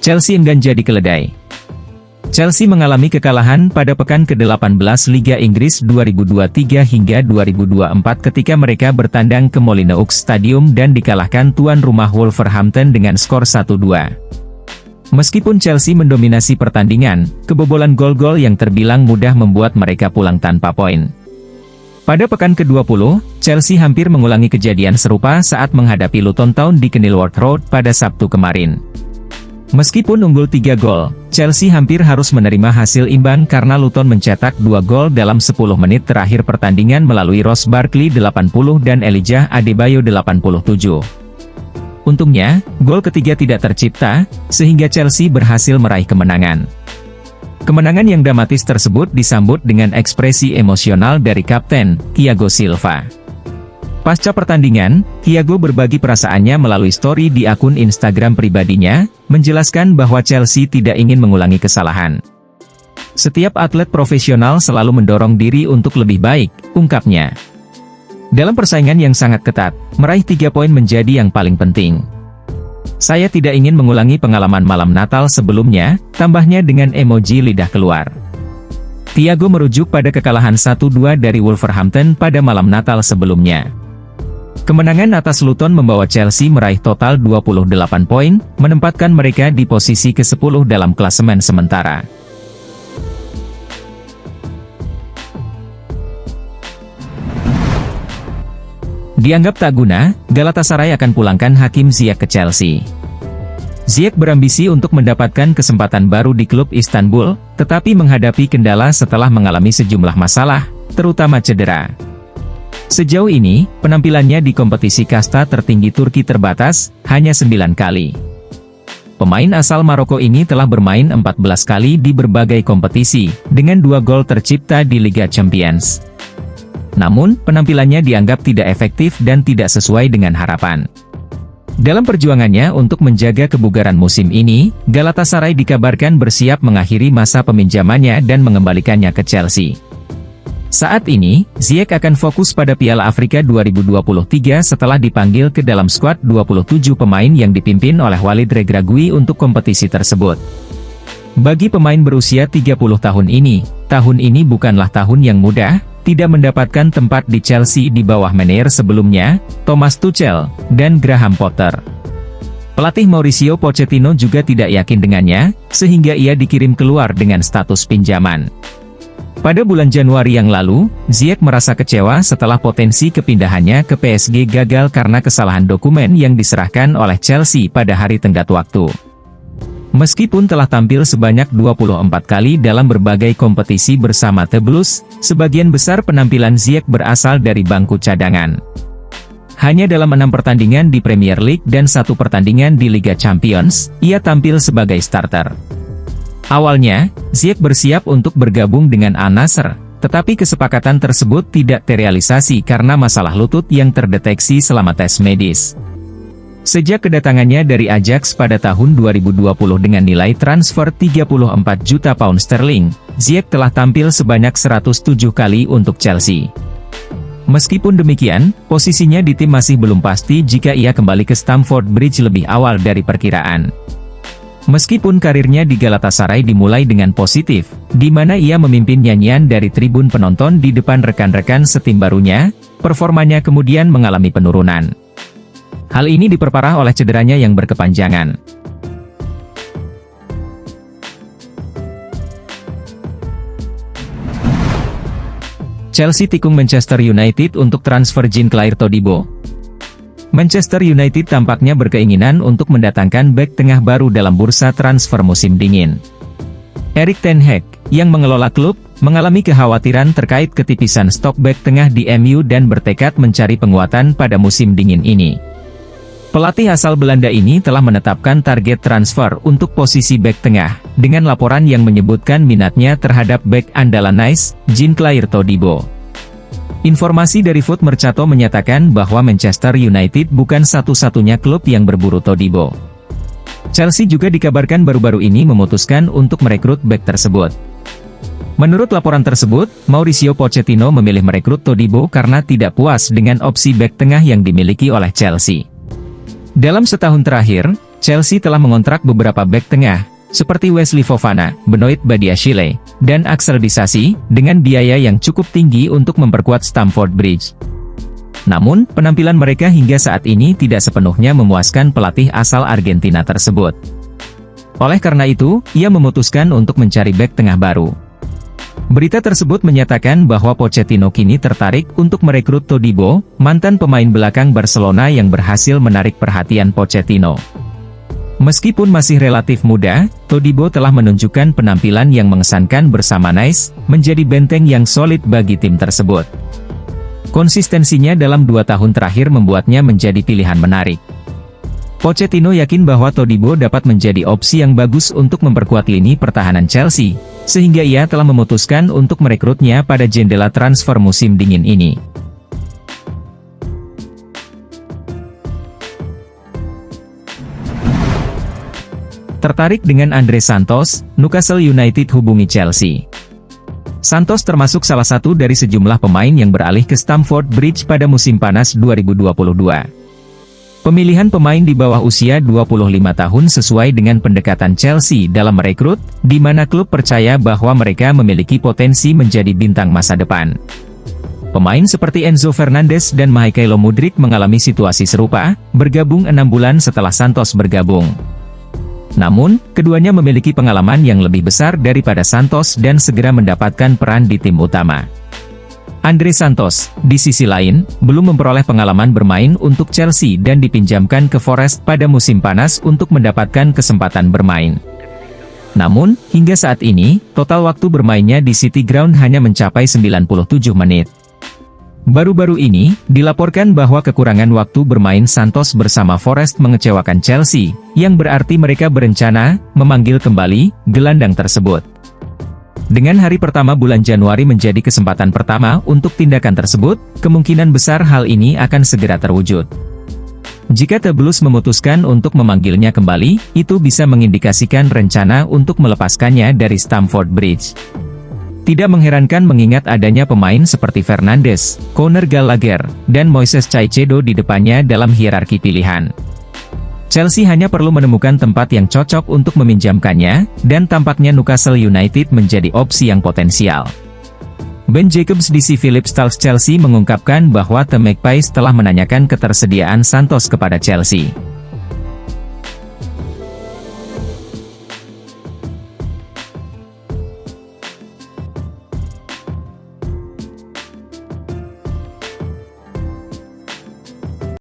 Chelsea enggan jadi keledai. Chelsea mengalami kekalahan pada pekan ke-18 Liga Inggris 2023 hingga 2024 ketika mereka bertandang ke Molineux Stadium dan dikalahkan tuan rumah Wolverhampton dengan skor 1-2. Meskipun Chelsea mendominasi pertandingan, kebobolan gol-gol yang terbilang mudah membuat mereka pulang tanpa poin. Pada pekan ke-20, Chelsea hampir mengulangi kejadian serupa saat menghadapi Luton Town di Kenilworth Road pada Sabtu kemarin. Meskipun unggul 3 gol, Chelsea hampir harus menerima hasil imbang karena Luton mencetak 2 gol dalam 10 menit terakhir pertandingan melalui Ross Barkley 80 dan Elijah Adebayo 87. Untungnya, gol ketiga tidak tercipta, sehingga Chelsea berhasil meraih kemenangan. Kemenangan yang dramatis tersebut disambut dengan ekspresi emosional dari Kapten, Thiago Silva. Pasca pertandingan, Thiago berbagi perasaannya melalui story di akun Instagram pribadinya, menjelaskan bahwa Chelsea tidak ingin mengulangi kesalahan. Setiap atlet profesional selalu mendorong diri untuk lebih baik, ungkapnya. Dalam persaingan yang sangat ketat, meraih 3 poin menjadi yang paling penting. Saya tidak ingin mengulangi pengalaman malam Natal sebelumnya, tambahnya dengan emoji lidah keluar. Thiago merujuk pada kekalahan 1-2 dari Wolverhampton pada malam Natal sebelumnya. Kemenangan atas Luton membawa Chelsea meraih total 28 poin, menempatkan mereka di posisi ke-10 dalam klasemen sementara. Dianggap tak guna, Galatasaray akan pulangkan Hakim Ziyech ke Chelsea. Ziyech berambisi untuk mendapatkan kesempatan baru di klub Istanbul, tetapi menghadapi kendala setelah mengalami sejumlah masalah, terutama cedera. Sejauh ini, penampilannya di kompetisi kasta tertinggi Turki terbatas, hanya 9 kali. Pemain asal Maroko ini telah bermain 14 kali di berbagai kompetisi, dengan 2 gol tercipta di Liga Champions. Namun, penampilannya dianggap tidak efektif dan tidak sesuai dengan harapan. Dalam perjuangannya untuk menjaga kebugaran musim ini, Galatasaray dikabarkan bersiap mengakhiri masa peminjamannya dan mengembalikannya ke Chelsea. Saat ini, Ziyech akan fokus pada Piala Afrika 2023 setelah dipanggil ke dalam skuad 27 pemain yang dipimpin oleh Walid Regragui untuk kompetisi tersebut. Bagi pemain berusia 30 tahun ini bukanlah tahun yang mudah, tidak mendapatkan tempat di Chelsea di bawah manajer sebelumnya, Thomas Tuchel, dan Graham Potter. Pelatih Mauricio Pochettino juga tidak yakin dengannya, sehingga ia dikirim keluar dengan status pinjaman. Pada bulan Januari yang lalu, Ziyech merasa kecewa setelah potensi kepindahannya ke PSG gagal karena kesalahan dokumen yang diserahkan oleh Chelsea pada hari tenggat waktu. Meskipun telah tampil sebanyak 24 kali dalam berbagai kompetisi bersama The Blues, sebagian besar penampilan Ziyech berasal dari bangku cadangan. Hanya dalam 6 pertandingan di Premier League dan 1 pertandingan di Liga Champions, ia tampil sebagai starter. Awalnya, Ziyech bersiap untuk bergabung dengan Al Nassr, tetapi kesepakatan tersebut tidak terrealisasi karena masalah lutut yang terdeteksi selama tes medis. Sejak kedatangannya dari Ajax pada tahun 2020 dengan nilai transfer 34 juta pound sterling, Ziyech telah tampil sebanyak 107 kali untuk Chelsea. Meskipun demikian, posisinya di tim masih belum pasti jika ia kembali ke Stamford Bridge lebih awal dari perkiraan. Meskipun karirnya di Galatasaray dimulai dengan positif, di mana ia memimpin nyanyian dari tribun penonton di depan rekan-rekan setim barunya, performanya kemudian mengalami penurunan. Hal ini diperparah oleh cederanya yang berkepanjangan. Chelsea tikung Manchester United untuk transfer Jean-Clair Todibo. Manchester United tampaknya berkeinginan untuk mendatangkan bek tengah baru dalam bursa transfer musim dingin. Erik ten Hag, yang mengelola klub, mengalami kekhawatiran terkait ketipisan stok bek tengah di MU dan bertekad mencari penguatan pada musim dingin ini. Pelatih asal Belanda ini telah menetapkan target transfer untuk posisi bek tengah, dengan laporan yang menyebutkan minatnya terhadap bek andalan Nice, Jean-Clair Todibo. Informasi dari Foot Mercato menyatakan bahwa Manchester United bukan satu-satunya klub yang berburu Todibo. Chelsea juga dikabarkan baru-baru ini memutuskan untuk merekrut bek tersebut. Menurut laporan tersebut, Mauricio Pochettino memilih merekrut Todibo karena tidak puas dengan opsi bek tengah yang dimiliki oleh Chelsea. Dalam setahun terakhir, Chelsea telah mengontrak beberapa bek tengah, seperti Wesley Fofana, Benoit Badiashile, dan Axel Disasi, dengan biaya yang cukup tinggi untuk memperkuat Stamford Bridge. Namun, penampilan mereka hingga saat ini tidak sepenuhnya memuaskan pelatih asal Argentina tersebut. Oleh karena itu, ia memutuskan untuk mencari bek tengah baru. Berita tersebut menyatakan bahwa Pochettino kini tertarik untuk merekrut Todibo, mantan pemain belakang Barcelona yang berhasil menarik perhatian Pochettino. Meskipun masih relatif muda, Todibo telah menunjukkan penampilan yang mengesankan bersama Nice, menjadi benteng yang solid bagi tim tersebut. Konsistensinya dalam 2 tahun terakhir membuatnya menjadi pilihan menarik. Pochettino yakin bahwa Todibo dapat menjadi opsi yang bagus untuk memperkuat lini pertahanan Chelsea, sehingga ia telah memutuskan untuk merekrutnya pada jendela transfer musim dingin ini. Tertarik dengan Andre Santos, Newcastle United hubungi Chelsea. Santos termasuk salah satu dari sejumlah pemain yang beralih ke Stamford Bridge pada musim panas 2022. Pemilihan pemain di bawah usia 25 tahun sesuai dengan pendekatan Chelsea dalam merekrut, di mana klub percaya bahwa mereka memiliki potensi menjadi bintang masa depan. Pemain seperti Enzo Fernandez dan Mykhailo Mudryk mengalami situasi serupa, bergabung 6 bulan setelah Santos bergabung. Namun, keduanya memiliki pengalaman yang lebih besar daripada Santos dan segera mendapatkan peran di tim utama. Andre Santos, di sisi lain, belum memperoleh pengalaman bermain untuk Chelsea dan dipinjamkan ke Forest pada musim panas untuk mendapatkan kesempatan bermain. Namun, hingga saat ini, total waktu bermainnya di City Ground hanya mencapai 97 menit. Baru-baru ini, dilaporkan bahwa kekurangan waktu bermain Santos bersama Forest mengecewakan Chelsea, yang berarti mereka berencana memanggil kembali gelandang tersebut. Dengan hari pertama bulan Januari menjadi kesempatan pertama untuk tindakan tersebut, kemungkinan besar hal ini akan segera terwujud. Jika The Blues memutuskan untuk memanggilnya kembali, itu bisa mengindikasikan rencana untuk melepaskannya dari Stamford Bridge. Tidak mengherankan mengingat adanya pemain seperti Fernandes, Conor Gallagher, dan Moises Caicedo di depannya dalam hierarki pilihan. Chelsea hanya perlu menemukan tempat yang cocok untuk meminjamkannya, dan tampaknya Newcastle United menjadi opsi yang potensial. Ben Jacobs di Philip Stals Chelsea mengungkapkan bahwa The Magpies telah menanyakan ketersediaan Santos kepada Chelsea.